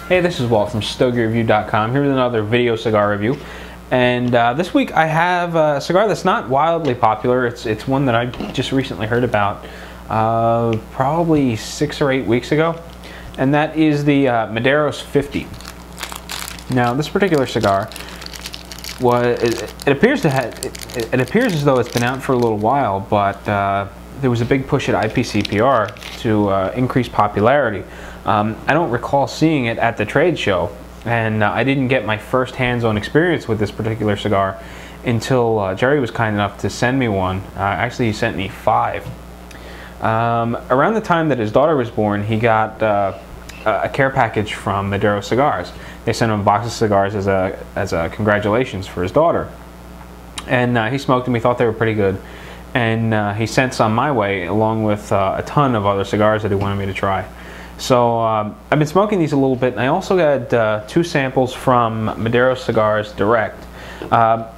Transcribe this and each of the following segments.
Hey, this is Walt from StogieReview.com, here with another video cigar review. And this week I have a cigar that's not wildly popular. It's one that I just recently heard about probably 6 or 8 weeks ago. And that is the Mederos 50. Now, this particular cigar, it appears as though it's been out for a little while, but there was a big push at IPCPR to increase popularity. I don't recall seeing it at the trade show, and I didn't get my first hands-on experience with this particular cigar until Jerry was kind enough to send me one. Actually, he sent me 5. Around the time that his daughter was born, he got a care package from Mederos Cigars. They sent him a box of cigars as a congratulations for his daughter, and he smoked them. He thought they were pretty good, and he sent some my way along with a ton of other cigars that he wanted me to try. So I've been smoking these a little bit, and I also got 2 samples from Mederos Cigars direct.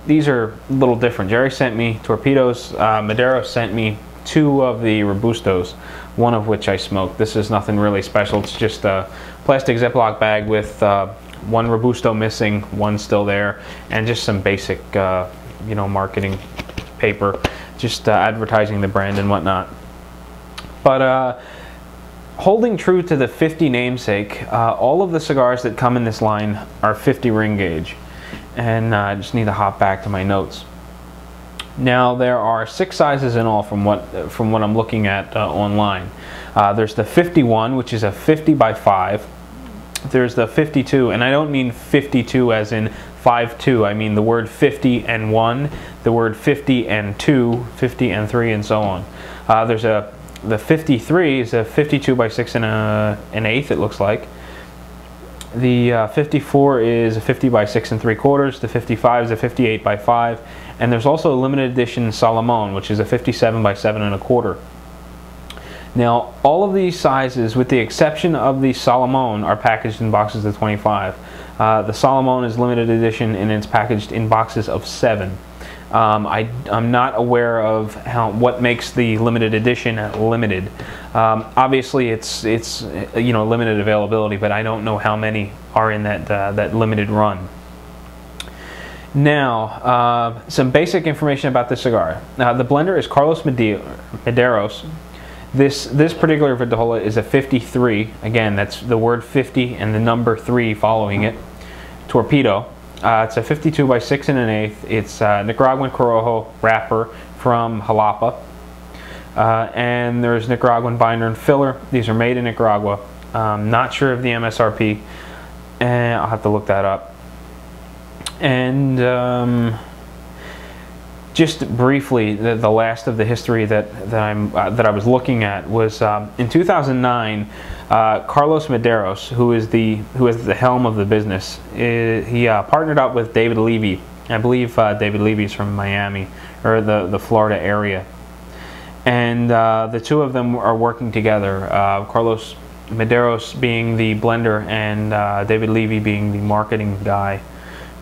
These are a little different. Jerry sent me torpedoes. Mederos sent me 2 of the Robustos, one of which I smoked. This is nothing really special. It's just a plastic Ziploc bag with 1 Robusto missing, 1 still there, and just some basic, you know, marketing paper, just advertising the brand and whatnot. But holding true to the 50 namesake, all of the cigars that come in this line are 50 ring gauge, and I just need to hop back to my notes. Now, there are 6 sizes in all from what I'm looking at online. There's the 51, which is a 50 by 5. There's the 52, and I don't mean 52 as in 5-2. I mean the word 50 and 1, the word 50 and 2, 50 and 3, and so on. The 53 is a 52 by 6 and an eighth, it looks like. The 54 is a 50 by 6 and 3/4. The 55 is a 58 by 5. And there's also a limited edition Salomon, which is a 57 by 7 1/4. Now, all of these sizes, with the exception of the Salomon, are packaged in boxes of 25. The Salomon is limited edition, and it's packaged in boxes of 7. I'm not aware of what makes the limited edition limited. Obviously, it's you know, limited availability, but I don't know how many are in that limited run. Now, some basic information about this cigar. The blender is Carlos Mederos. This particular Vitola is a 53. Again, that's the word 50 and the number 3 following it. Torpedo. It's a 52 by 6 and an eighth. It's Nicaraguan Corojo wrapper from Jalapa. And there's Nicaraguan binder and filler. These are made in Nicaragua. Not sure of the MSRP, and I'll have to look that up. And just briefly, the last of the history that I was looking at was in 2009. Carlos Mederos, who is the helm of the business, he partnered up with David Levy. I believe David Levy's from Miami, or the Florida area, and the 2 of them are working together. Carlos Mederos being the blender, and David Levy being the marketing guy.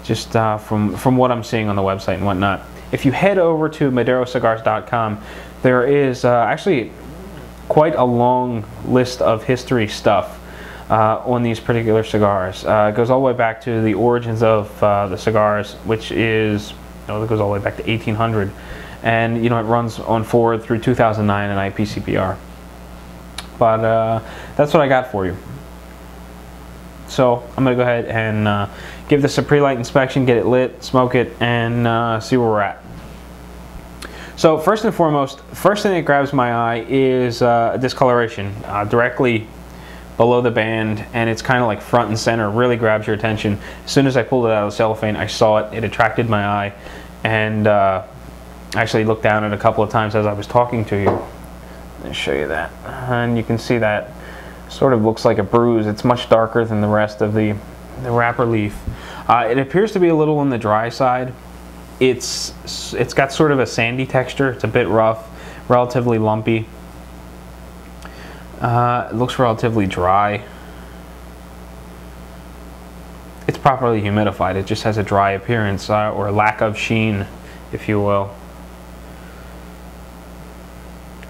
Just from what I'm seeing on the website and whatnot. If you head over to mederoscigars.com, there is actually quite a long list of history stuff on these particular cigars. It goes all the way back to the origins of the cigars, which is, you know, it goes all the way back to 1800, and you know, it runs on forward through 2009 and IPCPR. But that's what I got for you. So I'm going to go ahead and give this a pre-light inspection, get it lit, smoke it, and see where we're at. So first and foremost, first thing that grabs my eye is a discoloration directly below the band, and it's kind of like front and center, really grabs your attention. As soon as I pulled it out of the cellophane, I saw it, it attracted my eye, and I actually looked down at it a couple of times as I was talking to you. Let me show you that, and you can see that sort of looks like a bruise. It's much darker than the rest of the wrapper leaf. It appears to be a little on the dry side. It's got sort of a sandy texture. It's a bit rough, relatively lumpy. It looks relatively dry. It's properly humidified. It just has a dry appearance, or lack of sheen, if you will.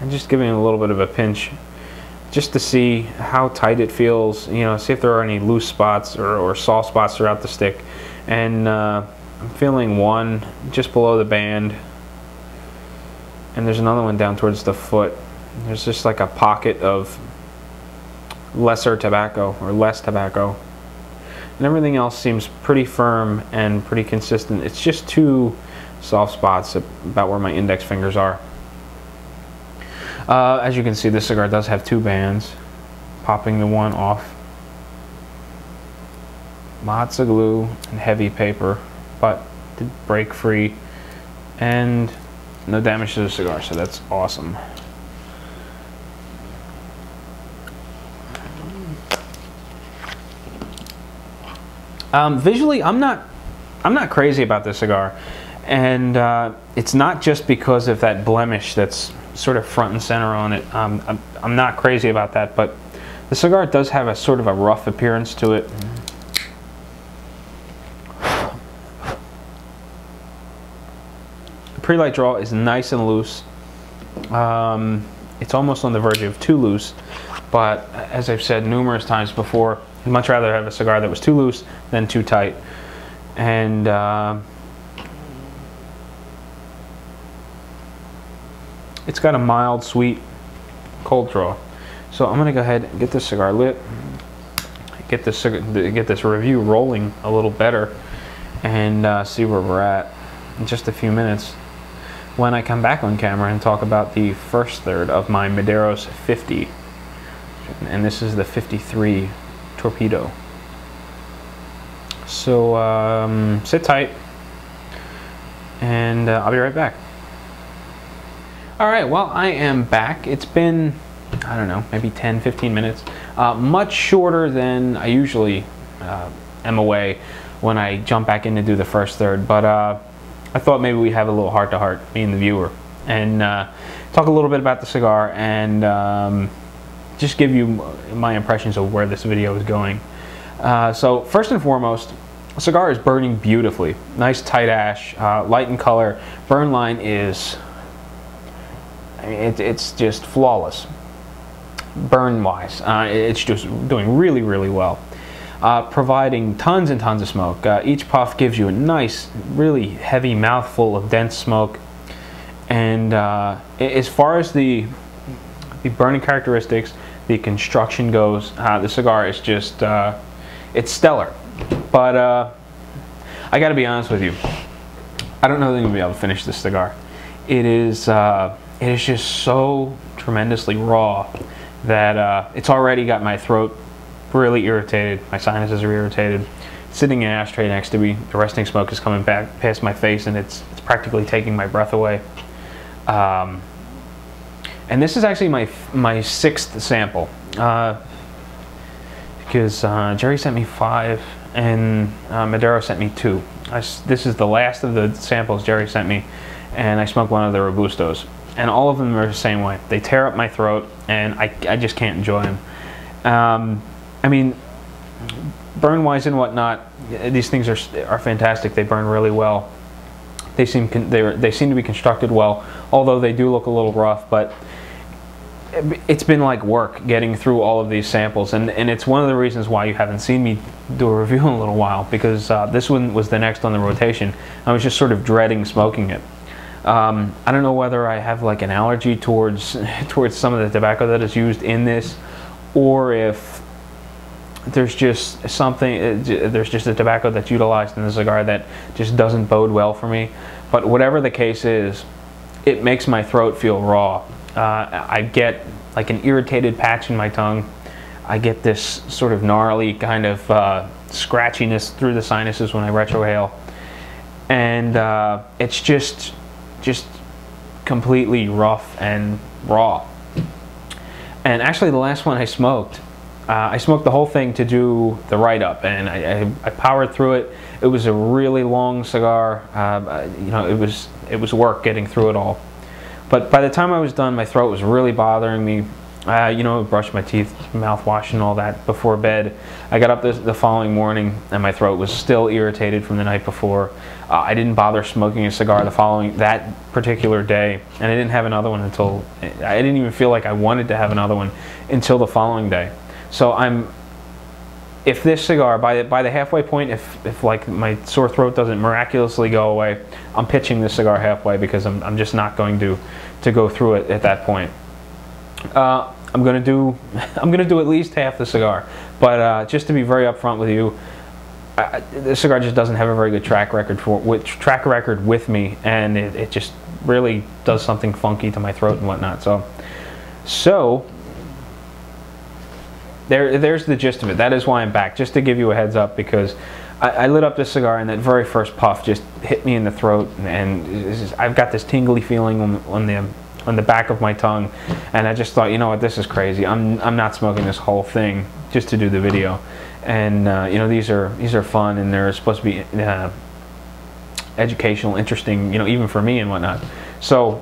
I'm just giving it a little bit of a pinch just to see how tight it feels, you know, see if there are any loose spots or soft spots throughout the stick. And I'm feeling one just below the band, and there's another one down towards the foot. There's just like a pocket of lesser tobacco or less tobacco, and everything else seems pretty firm and pretty consistent. It's just two soft spots about where my index fingers are. As you can see, this cigar does have two bands. Popping the one off. Lots of glue and heavy paper, but did break free and no damage to the cigar, so that's awesome. Visually, I'm not crazy about this cigar, and it's not just because of that blemish that's sort of front and center on it. I'm not crazy about that, but the cigar does have a sort of a rough appearance to it. The pre-light draw is nice and loose. It's almost on the verge of too loose, but as I've said numerous times before, I'd much rather have a cigar that was too loose than too tight. And it's got a mild, sweet, cold draw. So I'm gonna go ahead and get this cigar lit, get this review rolling a little better, and see where we're at in just a few minutes when I come back on camera and talk about the first third of my Mederos 50. And this is the 53 Torpedo. So sit tight, and I'll be right back. Alright, well, I am back. It's been, I don't know, maybe 10-15 minutes. Much shorter than I usually am away when I jump back in to do the first third, but I thought maybe we'd have a little heart-to-heart, me and the viewer, and talk a little bit about the cigar and just give you my impressions of where this video is going. So first and foremost, the cigar is burning beautifully. Nice tight ash, light in color. Burn line is, I mean, it's just flawless. Burn wise, it's just doing really, really well. Providing tons and tons of smoke. Each puff gives you a nice, really heavy mouthful of dense smoke. And as far as the burning characteristics, the construction goes, the cigar is just, it's stellar. But I gotta be honest with you, I don't know that I'm gonna be able to finish this cigar. It is just so tremendously raw that it's already got my throat really irritated. My sinuses are irritated. Sitting in an ashtray next to me, the resting smoke is coming back past my face, and it's practically taking my breath away. And this is actually my sixth sample, because Jerry sent me 5 and Madero sent me 2. This is the last of the samples Jerry sent me, and I smoked one of the Robustos, and all of them are the same way. They tear up my throat, and I just can't enjoy them. I mean, burn wise and whatnot, these things are fantastic. They burn really well. They seem to be constructed well, although they do look a little rough. But it's been like work getting through all of these samples, and it's one of the reasons why you haven't seen me do a review in a little while, because this one was the next on the rotation. I was just sort of dreading smoking it. I don't know whether I have like an allergy towards some of the tobacco that is used in this, or if there's just something, there's just a tobacco that's utilized in the cigar that just doesn't bode well for me. But whatever the case is, it makes my throat feel raw. I get like an irritated patch in my tongue. I get this sort of gnarly kind of scratchiness through the sinuses when I retrohale, and it's just completely rough and raw. And actually, the last one I smoked the whole thing to do the write-up, and I powered through it. It was a really long cigar. You know, it was work getting through it all. But by the time I was done, my throat was really bothering me. You know, brush my teeth, mouthwash and all that before bed. I got up the following morning and my throat was still irritated from the night before. I didn't bother smoking a cigar that particular day, and I didn't have another one until, I didn't even feel like I wanted to have another one until the following day. So if this cigar, by the halfway point, if like my sore throat doesn't miraculously go away, I'm pitching this cigar halfway, because I'm just not going to go through it at that point. I'm gonna do at least half the cigar, but just to be very upfront with you, this cigar just doesn't have a very good track record with me, and it just really does something funky to my throat and whatnot. So there's the gist of it. That is why I'm back, just to give you a heads up, because I lit up this cigar and that very first puff just hit me in the throat, and I've got this tingly feeling on the back of my tongue, and I just thought, you know what, this is crazy. I'm not smoking this whole thing just to do the video. And you know, these are fun, and they're supposed to be educational, interesting, you know, even for me and whatnot. So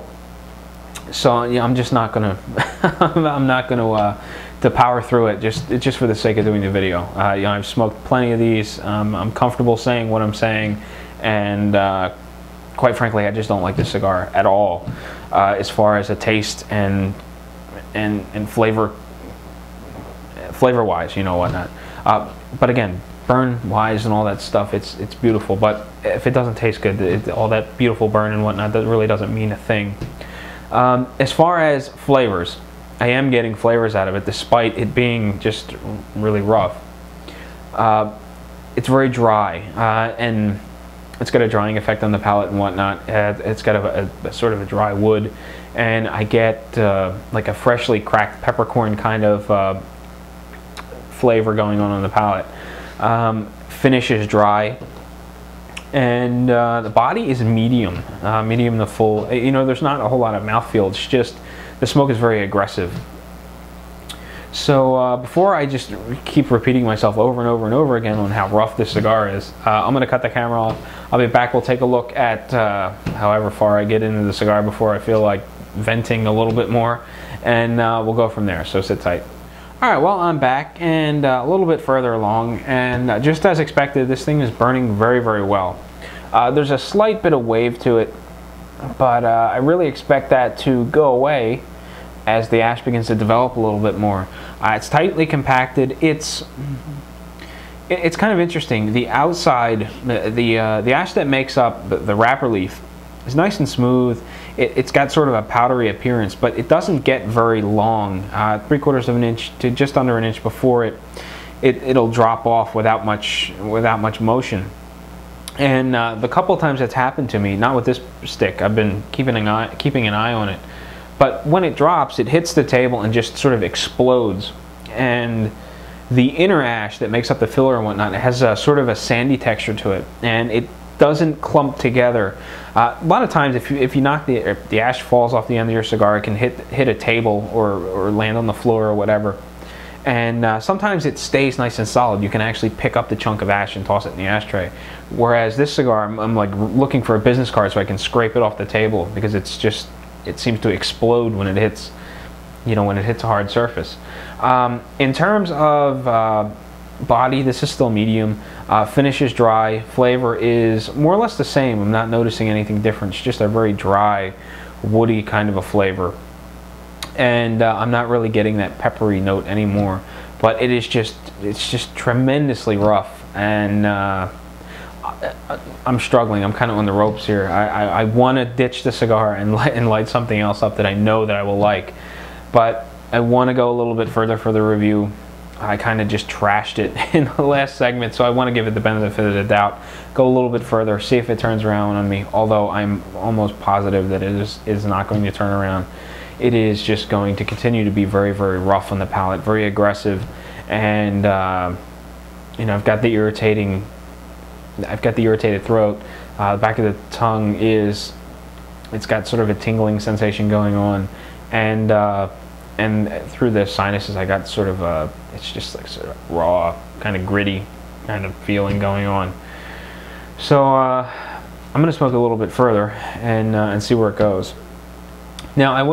yeah, I'm just not gonna I'm not gonna to power through it just for the sake of doing the video. You know, I've smoked plenty of these. I'm comfortable saying what I'm saying, and quite frankly, I just don't like this cigar at all, as far as a taste and flavor wise, you know, whatnot. But again, burn wise and all that stuff, it's beautiful. But if it doesn't taste good, all that beautiful burn and whatnot, that really doesn't mean a thing. As far as flavors, I am getting flavors out of it, despite it being just really rough. It's very dry, and it's got a drying effect on the palate and whatnot. It's got a sort of a dry wood, and I get like a freshly cracked peppercorn kind of flavor going on the palate. Finish is dry, and the body is medium, medium to full. You know, there's not a whole lot of mouthfeel. It's just the smoke is very aggressive. So before I just keep repeating myself over and over and over again on how rough this cigar is, I'm going to cut the camera off. I'll be back. We'll take a look at however far I get into the cigar before I feel like venting a little bit more, and we'll go from there. So sit tight. Alright, well, I'm back, and a little bit further along, and just as expected, this thing is burning very, very well. There's a slight bit of wave to it, but I really expect that to go away as the ash begins to develop a little bit more. It's tightly compacted. It's kind of interesting. The outside, the ash that makes up the wrapper leaf is nice and smooth. It's got sort of a powdery appearance, but it doesn't get very long, 3/4 of an inch to just under an inch before it'll drop off without much motion. And the couple times that's happened to me, not with this stick, I've been keeping an eye on it, but when it drops, it hits the table and just sort of explodes. And the inner ash that makes up the filler and whatnot, it has a sort of a sandy texture to it, and it doesn't clump together. A lot of times, if you knock the ash falls off the end of your cigar, it can hit a table or land on the floor or whatever. And sometimes it stays nice and solid. You can actually pick up the chunk of ash and toss it in the ashtray. Whereas this cigar, I'm like looking for a business card so I can scrape it off the table, because it seems to explode when it hits, you know, when it hits a hard surface. In terms of body, this is still medium. Finish is dry. Flavor is more or less the same. I'm not noticing anything different. It's just a very dry, woody kind of a flavor. And I'm not really getting that peppery note anymore. But it's just tremendously rough. And I'm struggling. I'm kind of on the ropes here. I want to ditch the cigar and light something else up that I know that I will like. But I want to go a little bit further for the review. I kind of just trashed it in the last segment, so I want to give it the benefit of the doubt. Go a little bit further, see if it turns around on me, although I'm almost positive that it is not going to turn around. It is just going to continue to be very, very rough on the palate, very aggressive, and you know, I've got the irritated throat. The back of the tongue it's got sort of a tingling sensation going on, and through the sinuses I got sort of it's just like sort of raw, kind of gritty kind of feeling going on. So I'm going to smoke a little bit further and see where it goes. Now I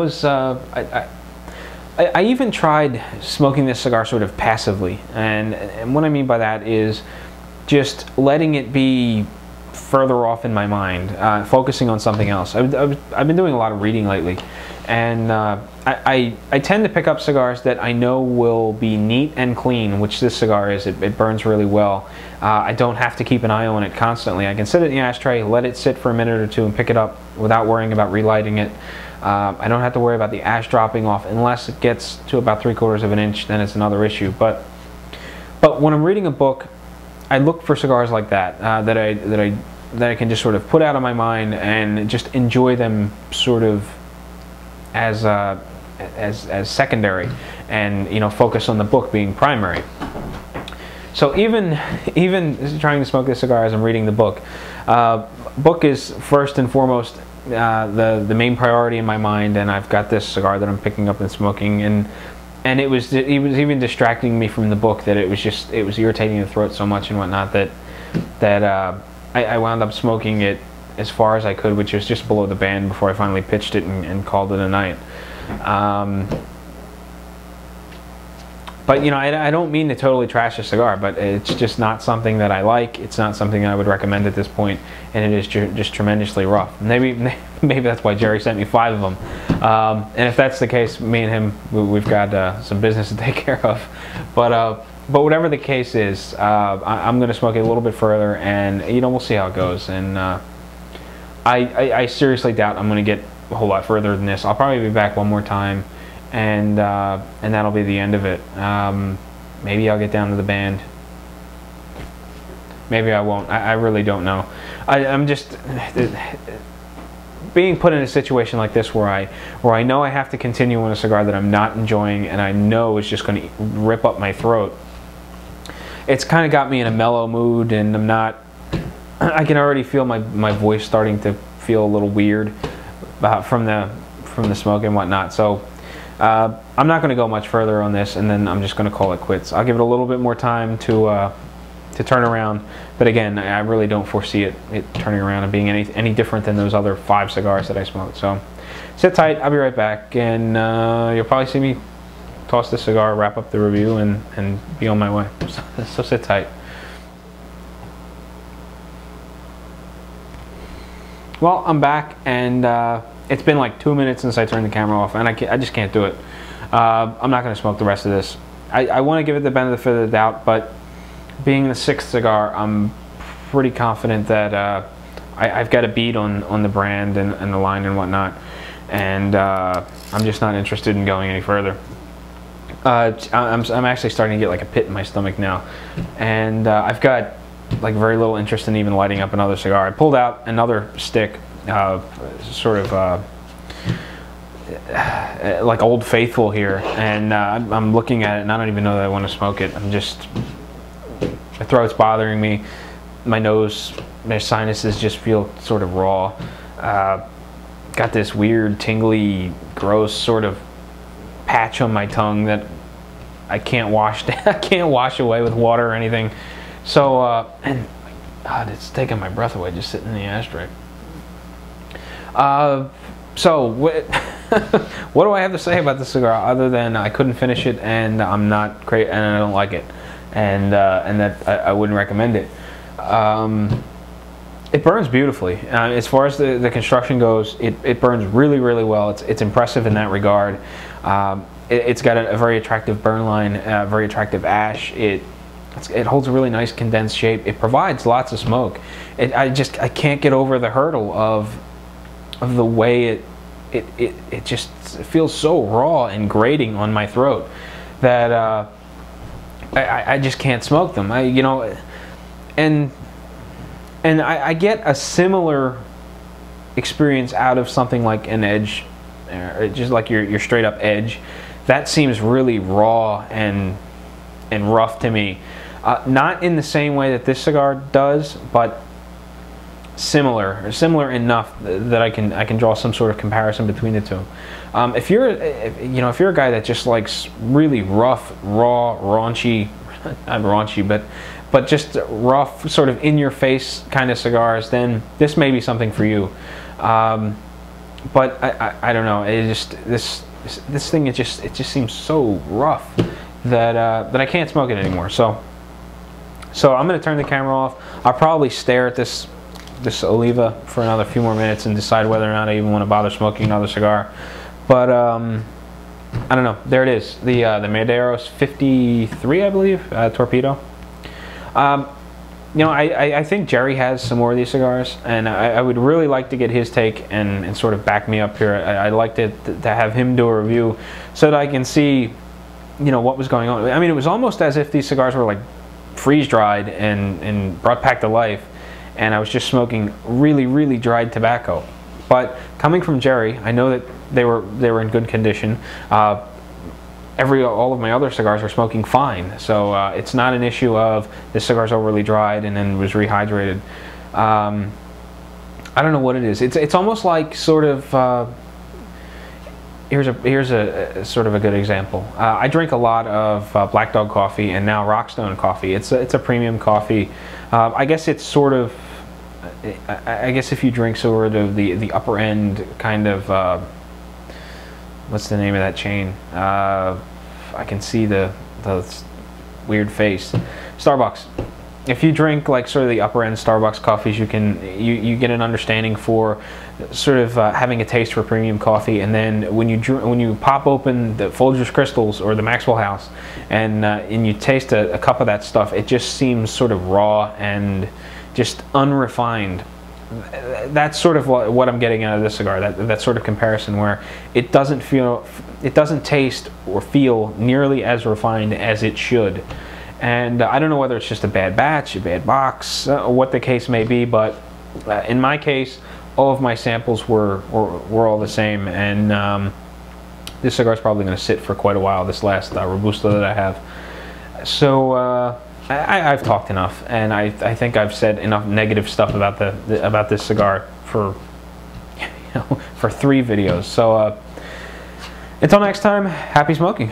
I even tried smoking this cigar sort of passively, and what I mean by that is just letting it be further off in my mind, focusing on something else. I've been doing a lot of reading lately, and I tend to pick up cigars that I know will be neat and clean, which this cigar is. It burns really well. I don't have to keep an eye on it constantly. I can sit it in the ashtray, let it sit for a minute or two, and pick it up without worrying about relighting it. I don't have to worry about the ash dropping off unless it gets to about 3/4 of an inch. Then it's another issue. But when I'm reading a book, I look for cigars like that that I can just sort of put out of my mind and just enjoy them sort of as secondary, and focus on the book being primary. So even trying to smoke this cigar as I'm reading the book, book is first and foremost the main priority in my mind, and I've got this cigar that I'm picking up and smoking, and it was even distracting me from the book, that it was irritating the throat so much and whatnot that I wound up smoking it as far as I could, which was just below the band, before I finally pitched it and called it a night. But I don't mean to totally trash a cigar, but it's just not something that I like. It's not something that I would recommend at this point, and it is just tremendously rough. Maybe that's why Jerry sent me 5 of them. And if that's the case, me and him, we've got some business to take care of. But whatever the case is, I'm going to smoke it a little bit further, and we'll see how it goes. And I seriously doubt I'm going to get a whole lot further than this. I'll probably be back one more time, and that'll be the end of it. Maybe I'll get down to the band. Maybe I won't. I really don't know. I'm just being put in a situation like this where I know I have to continue on a cigar that I'm not enjoying, and I know it's just going to rip up my throat. It's kind of got me in a mellow mood, and I'm not. I can already feel my voice starting to feel a little weird from the smoke and whatnot. So I'm not going to go much further on this, and then I'm just going to call it quits. I'll give it a little bit more time to turn around, but again, I really don't foresee it turning around and being any different than those other 5 cigars that I smoked. So sit tight. I'll be right back, and you'll probably see me toss this cigar, wrap up the review, and be on my way. So sit tight. Well, I'm back, and it's been like 2 minutes since I turned the camera off, and I just can't do it. I'm not going to smoke the rest of this. I want to give it the benefit of the doubt, but being the 6th cigar, I'm pretty confident that I've got a beat on the brand and the line and whatnot, and I'm just not interested in going any further. I'm actually starting to get like a pit in my stomach now, and I've got like very little interest in even lighting up another cigar. I pulled out another stick, sort of like Old Faithful here, and I'm looking at it, and I don't even know that I want to smoke it. My throat's bothering me, my nose, my sinuses just feel sort of raw. Got this weird, tingly, gross sort of patch on my tongue that I can't wash. I can't wash away with water or anything. So, and God, it's taking my breath away just sitting in the ashtray. So what do I have to say about the cigar other than I couldn't finish it, and I'm not great, and I don't like it, and that I wouldn't recommend it. It burns beautifully. As far as the construction goes, it burns really, really well. It's impressive in that regard. It's got a very attractive burn line, very attractive ash. It holds a really nice condensed shape. It provides lots of smoke. I can't get over the hurdle of the way it just feels so raw and grating on my throat that I just can't smoke them. And I get a similar experience out of something like an Edge, just like your straight up Edge. That seems really raw and rough to me. Not in the same way that this cigar does, but similar enough that I can draw some sort of comparison between the two. If you're a guy that just likes really rough, raw, raunchy, not raunchy, but just rough, sort of in your face kind of cigars, then this may be something for you. But I don't know. this thing, it just seems so rough that that I can't smoke it anymore. So I'm going to turn the camera off. I'll probably stare at this Oliva for another few more minutes and decide whether or not I even want to bother smoking another cigar. But I don't know. There it is, the Mederos 53, I believe, Torpedo. You know, I think Jerry has some more of these cigars, and I would really like to get his take and sort of back me up here. I'd like to have him do a review so that I can see, you know, what was going on. I mean, it was almost as if these cigars were like freeze-dried and brought back to life, and I was just smoking really, really dried tobacco. But coming from Jerry, I know that they were in good condition. All of my other cigars are smoking fine, so it's not an issue of this cigar's overly dried and then was rehydrated. I don't know what it is. It's almost like sort of. Here's a sort of a good example. I drink a lot of Black Dog coffee and now Rockstone coffee. It's a premium coffee. I guess it's sort of. I guess if you drink sort of the upper end kind of. What's the name of that chain? I can see the weird face. Starbucks. If you drink like sort of the upper end Starbucks coffees, you get an understanding for sort of having a taste for premium coffee. And then when you pop open the Folgers Crystals or the Maxwell House, and you taste a cup of that stuff, it just seems sort of raw and just unrefined. That's sort of what I'm getting out of this cigar. That sort of comparison where it doesn't taste or feel nearly as refined as it should. And I don't know whether it's just a bad batch, a bad box, what the case may be. But in my case, all of my samples were all the same. And this cigar is probably going to sit for quite a while. This last Robusto that I have. So. I've talked enough, and I think I've said enough negative stuff about about this cigar for for 3 videos. So until next time, happy smoking.